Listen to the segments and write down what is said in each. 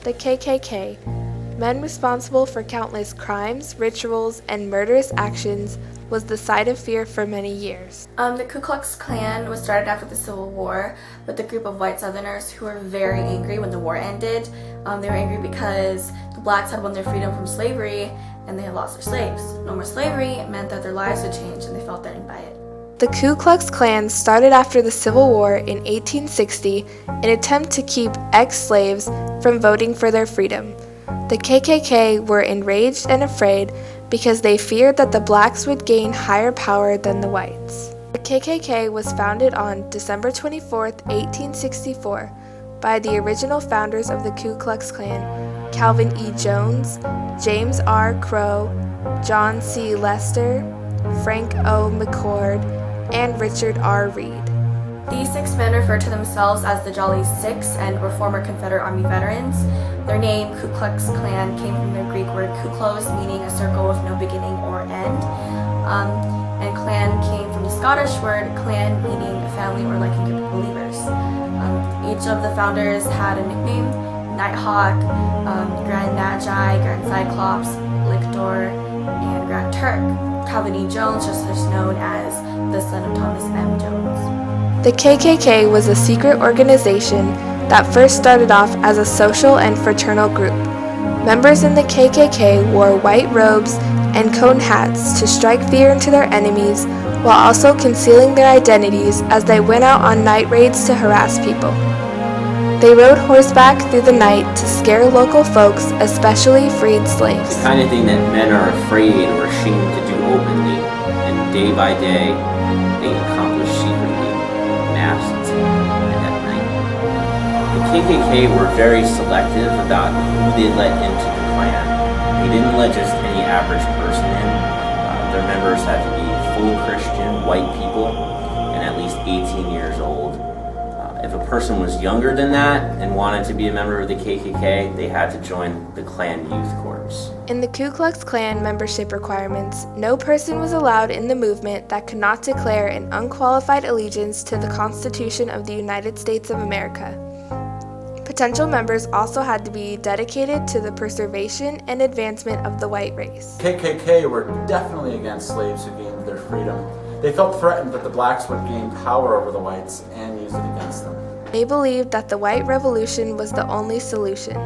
The KKK, men responsible for countless crimes, rituals, and murderous actions, was the site of fear for many years. The Ku Klux Klan was started after the Civil War with a group of white Southerners who were very angry when the war ended. They were angry because the blacks had won their freedom from slavery and they had lost their slaves. No more slavery meant that their lives would change and they felt threatened by it. The Ku Klux Klan started after the Civil War in 1860 in an attempt to keep ex-slaves from voting for their freedom. The KKK were enraged and afraid because they feared that the blacks would gain higher power than the whites. The KKK was founded on December 24, 1864, by the original founders of the Ku Klux Klan, Calvin E. Jones, James R. Crow, John C. Lester, Frank O. McCord, and Richard R. Reed. These 6 men refer to themselves as the Jolly Six and were former Confederate Army veterans. Their name, Ku Klux Klan, came from the Greek word kuklos, meaning a circle with no beginning or end. And Klan came from the Scottish word clan, meaning a family or like a group of believers. Each of the founders had a nickname: Nighthawk, Grand Magi, Grand Cyclops, Lictor, and Grand Turk. Calvin E. Jones, just known as the son of Thomas M. Jones. The KKK was a secret organization that first started off as a social and fraternal group. Members in the KKK wore white robes and cone hats to strike fear into their enemies while also concealing their identities as they went out on night raids to harass people. They rode horseback through the night to scare local folks, especially freed slaves. The kind of thing that men are afraid or ashamed to do openly, and day by day they accomplish secretly, masked and at night. The KKK were very selective about who they let into the Klan. They didn't let just any average person in. Their members had to be full Christian, white people, and at least 18 years old. If a person was younger than that and wanted to be a member of the KKK, they had to join the Klan Youth Corps. In the Ku Klux Klan membership requirements, no person was allowed in the movement that could not declare an unqualified allegiance to the Constitution of the United States of America. Potential members also had to be dedicated to the preservation and advancement of the white race. KKK were definitely against slaves who gained their freedom. They felt threatened that the blacks would gain power over the whites and use it against them. They believed that the white revolution was the only solution.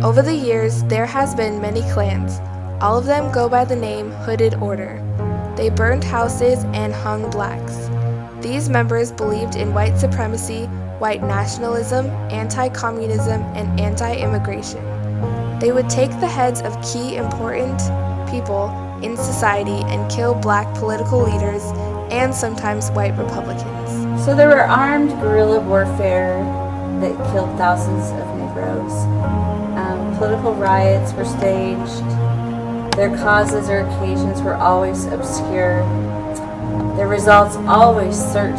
Over the years, there has been many clans. All of them go by the name Hooded Order. They burned houses and hung blacks. These members believed in white supremacy, white nationalism, anti-communism, and anti-immigration. They would take the heads of key important people in society and kill black political leaders and sometimes white Republicans. So there were armed guerrilla warfare that killed thousands of Negroes. Political riots were staged. Their causes or occasions were always obscure. Their results always certain.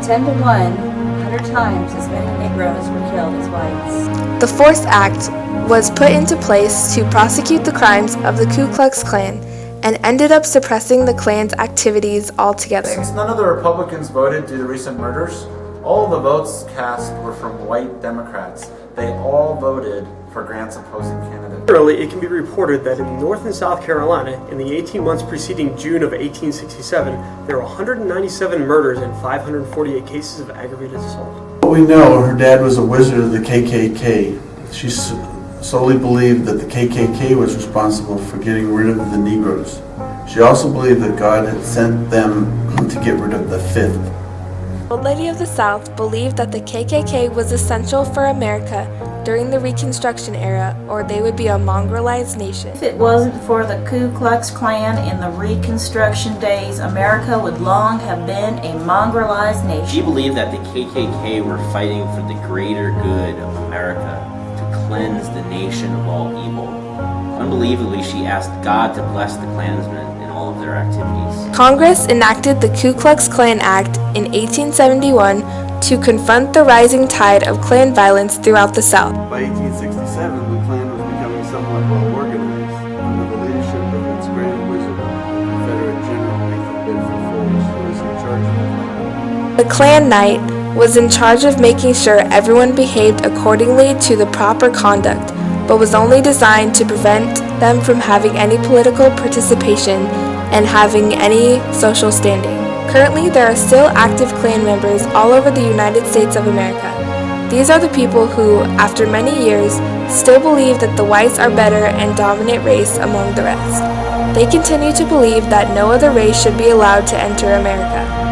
10 to 1, 100 times as many Negroes were killed as whites. The Force Act was put into place to prosecute the crimes of the Ku Klux Klan and ended up suppressing the Klan's activities altogether. Since none of the Republicans voted due to recent murders, all of the votes cast were from white Democrats. They all voted for Grant's opposing candidate. Generally, it can be reported that in North and South Carolina, in the 18 months preceding June of 1867, there were 197 murders and 548 cases of aggravated assault. What we know, her dad was a wizard of the KKK. She solely believed that the KKK was responsible for getting rid of the Negroes. She also believed that God had sent them to get rid of the Fifth. Old Lady of the South believed that the KKK was essential for America during the Reconstruction era, or they would be a mongrelized nation. If it wasn't for the Ku Klux Klan in the Reconstruction days, America would long have been a mongrelized nation. She believed that the KKK were fighting for the greater good of America, to cleanse the nation of all evil. Unbelievably, she asked God to bless the Klansmen in all of their activities. Congress enacted the Ku Klux Klan Act in 1871 to confront the rising tide of Klan violence throughout the South. By 1867, the Klan was becoming somewhat well organized under the leadership of its Grand Wizard, Confederate General Nathan Bedford Forrest, who was in charge of the Klan. The Klan Night was in charge of making sure everyone behaved accordingly to the proper conduct, but was only designed to prevent them from having any political participation and having any social standing. Currently, there are still active Klan members all over the United States of America. These are the people who, after many years, still believe that the whites are better and dominant race among the rest. They continue to believe that no other race should be allowed to enter America.